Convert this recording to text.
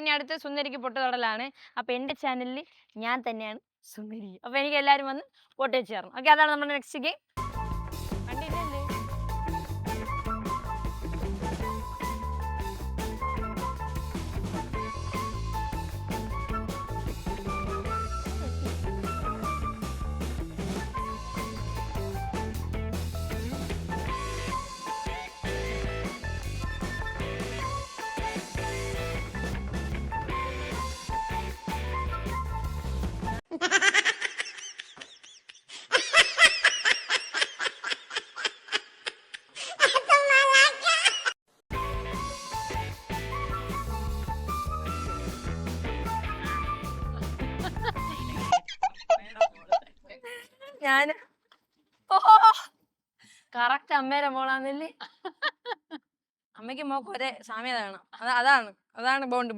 ഇനി അടുത്ത സുന്ദരിക്ക് പൊട്ട് തൊടലാണ്. അപ്പൊ എന്റെ ചാനലിൽ ഞാൻ തന്നെയാണ് സുന്ദരി. അപ്പൊ എനിക്ക് എല്ലാരും വന്ന് പൊട്ട് വെച്ച് തരണം. ഓക്കെ, അതാണ് നമ്മുടെ നെക്സ്റ്റ് ഗെയിം. കണ്ടില്ലല്ലേ? ഞാൻ കറക്റ്റ് അമ്മേരെ മോളാന്നല്ലേ? അമ്മയ്ക്ക് മോക്ക് ഒരേ സാമ്യത വേണം. അതാണ് ബോണ്ട്.